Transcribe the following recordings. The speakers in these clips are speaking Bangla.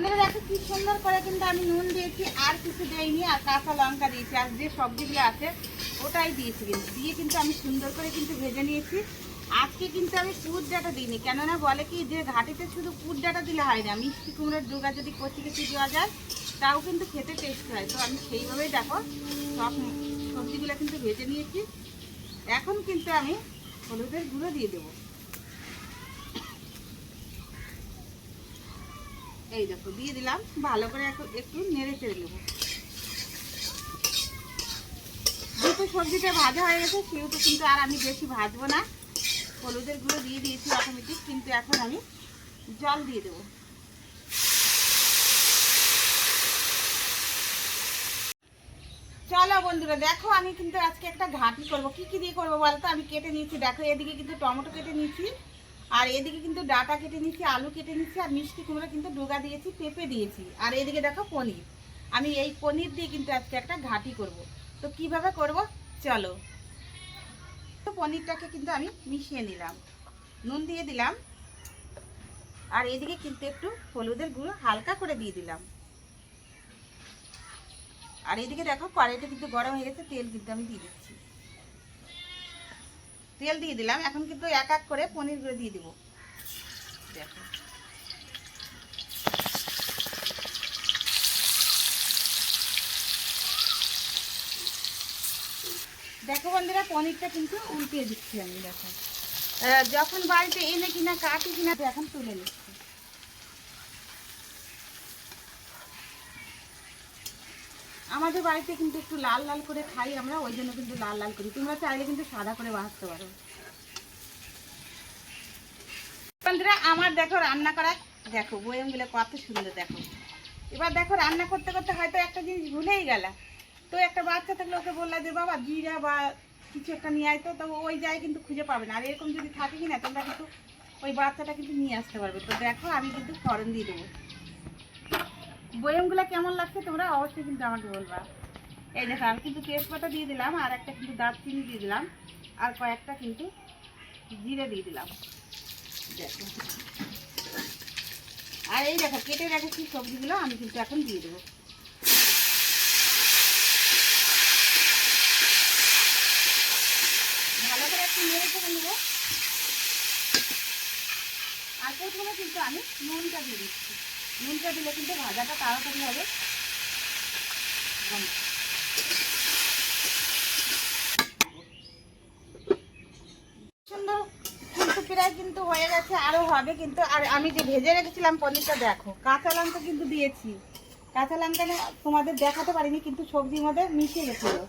বন্ধুরা দেখো কি সুন্দর করে কিন্তু আমি নুন দিয়েছি, আর কিছু দেইনি, আর কাঁচা লঙ্কা দিয়েছি, আর যে সবজিগুলো আছে ওটাই দিয়েছি। কিন্তু দিয়ে কিন্তু আমি সুন্দর করে কিন্তু ভেজে নিয়েছি। আজকে কিন্তু আমি পুর ডাঁটা দিইনি, কেননা বলে কি যে ঘাটিতে শুধু পুর ডাঁটা দিলে হয় না, মিষ্টি কুমড়োর ডোগা যদি কচি কচি দেওয়া যায় তাও কিন্তু খেতে টেস্ট হয়। তো আমি সেইভাবেই দেখো সব সবজিগুলো কিন্তু ভেজে নিয়েছি। এখন কিন্তু আমি হলুদের গুঁড়ো দিয়ে দেবো। এই দেখো দিয়ে দিলাম, ভালো করে একটু নেড়ে চেড়ে নেবো। যেহেতু সবজিটা ভাজা হয়ে গেছে সেহেতু কিন্তু আর আমি বেশি ভাজবো না। হলুদের গুঁড়ো দিয়ে দিয়েছি অটোমেটিক, কিন্তু এখন আমি জল দিয়ে দেবো। চলো বন্ধুরা দেখো আমি কিন্তু আজকে একটা ঘাঁটি করব। কি কি দিয়ে করবো বলতো? আমি কেটে নিয়েছি, দেখো এদিকে কিন্তু টমেটো কেটে নিয়েছি, আর এদিকে কিন্তু ডাঁটা কেটে নিয়েছি, আলু কেটে নিয়েছি, আর মিষ্টি কুমড়ো কিন্তু ডোগা দিয়েছি, পেঁপে দিয়েছি, আর এদিকে দেখো পনির। আমি এই পনির দিয়ে কিন্তু আজকে একটা ঘাঁটি করব। তো কিভাবে করব চলো। তো পনিরটাকে কিন্তু আমি মিশিয়ে নিলাম, নুন দিয়ে দিলাম, আর এদিকে কিন্তু একটু হলুদের গুঁড়ো হালকা করে দিয়ে দিলাম। আর এদিকে দেখো কড়াইটা কিন্তু গরম হয়ে গেছে, তেল কিন্তু আমি দিয়ে দিচ্ছি। তেল দিয়ে দিলাম, এখন কিন্তু এক এক করে পনিরগুলো দিয়ে দিব। দেখো দেখো বন্ধুরা পনিরটা কিন্তু উল্টিয়ে দিচ্ছি আমি। দেখো যখন বাড়িতে এনে কিনা কাটি কিনা এখন তুলে নিচ্ছি। আমাদের বাড়িতে কিন্তু একটু লাল লাল করে খাই আমরা, ওই জন্য কিন্তু লাল লাল করি। তোমরা চাইলে কিন্তু সাদা করে ভাজতে পারো। বন্ধুরা আমার দেখো রান্না করা, দেখো বয়ামগুলো কত সুন্দর। দেখো এবার দেখো রান্না করতে করতে হয়তো একটা জিনিস ভুলেই গেলা, তো একটা বাচ্চা থাকলে ওকে বললা যে বাবা জিরা বা কিছু একটা নিয়ে আয়, তো ওই যায় কিন্তু খুঁজে পাবে না। আর এরকম যদি থাকে কিনা তোমরা কিন্তু ওই বাচ্চাটা কিন্তু নিয়ে আসতে পারবে। তো দেখো আমি কিন্তু ফোড়ন দিয়ে দেবো। বয়ামগুলো কেমন লাগছে তোমরা অবশ্যই কিন্তু আমাকে বলবা। এই দেখো আমি কিন্তু তেজপাতা দিয়ে দিলাম, আর একটা কিন্তু দারচিনি দিয়ে দিলাম, আর কয়েকটা কিন্তু জিরে দিয়ে দিলাম। দেখো আর এই দেখো কেটে রেখেছি সবজিগুলো আমি কিন্তু এখন দিয়ে দেবো। ভালো করে একটু নেড়ে চেড়ে নেবো। আর প্রথমে কিন্তু আমি নুনটা দিয়ে দিচ্ছি। নুনটা দিলে কিন্তু ভাজাটা তাড়াতাড়ি হবে। সুন্দর কিন্তু প্রায় কিন্তু হয়ে গেছে, আরও হবে কিন্তু। আর আমি যে ভেজে রেখেছিলাম পনিরটা দেখো, কাঁচা লঙ্কা কিন্তু দিয়েছি। কাঁচা লঙ্কা তোমাদের দেখাতে পারিনি, কিন্তু সবজির মধ্যে মিশিয়ে গেছিলো।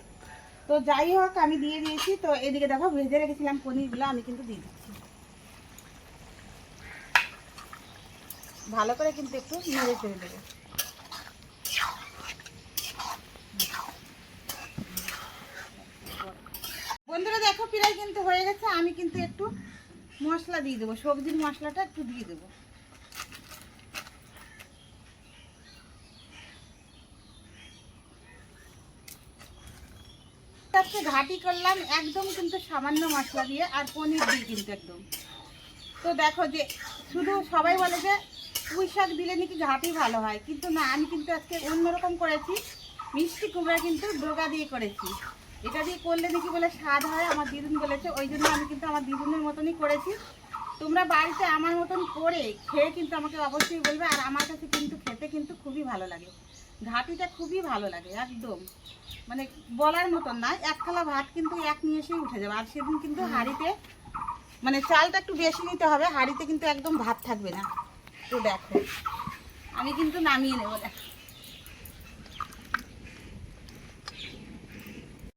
তো যাই হোক আমি দিয়ে দিয়েছি। তো এদিকে দেখো ভেজে রেখেছিলাম পনিরগুলো আমি কিন্তু দিয়ে দিচ্ছি। ভালো করে কিন্তু একটু নেড়ে চেড়ে দেবো। বন্ধুরা দেখো প্রায় কিন্তু হয়ে গেছে, আমি কিন্তু একটু মশলা দিয়ে দেবো, সবজির মশলাটা একটু দিয়ে দেবো। আজকে ঘাটি করলাম একদম কিন্তু সামান্য মশলা দিয়ে, আর পনির দিয়ে কিন্তু একদম। তো দেখো যে শুধু সবাই বলে যে পুঁই শাক দিলে নাকি ঘাটি ভালো হয়, কিন্তু না, আমি কিন্তু আজকে অন্যরকম করেছি। মিষ্টি কুমড়া কিন্তু ডোগা দিয়ে করেছি। এটা দিয়ে করলে নাকি বলে স্বাদ হয়, আমার দিদুন বলেছে, ওই জন্য আমি কিন্তু আমার দিদুনের মতনই করেছি। তোমরা বাড়িতে আমার মতন করে খেয়ে কিন্তু আমাকে অবশ্যই বলবে। আর আমার কাছে কিন্তু খেতে কিন্তু খুবই ভালো লাগে, ঘাটিটা খুবই ভালো লাগে একদম, মানে বলার মতন না। এক থালা ভাত কিন্তু এক নিয়ে এসেই উঠে যাবে। আর সেদিন কিন্তু হাঁড়িতে মানে চালটা একটু বেশি নিতে হবে, হাঁড়িতে কিন্তু একদম ভাত থাকবে না। তো দেখো আমি কিন্তু নামিয়ে নেবো। দেখো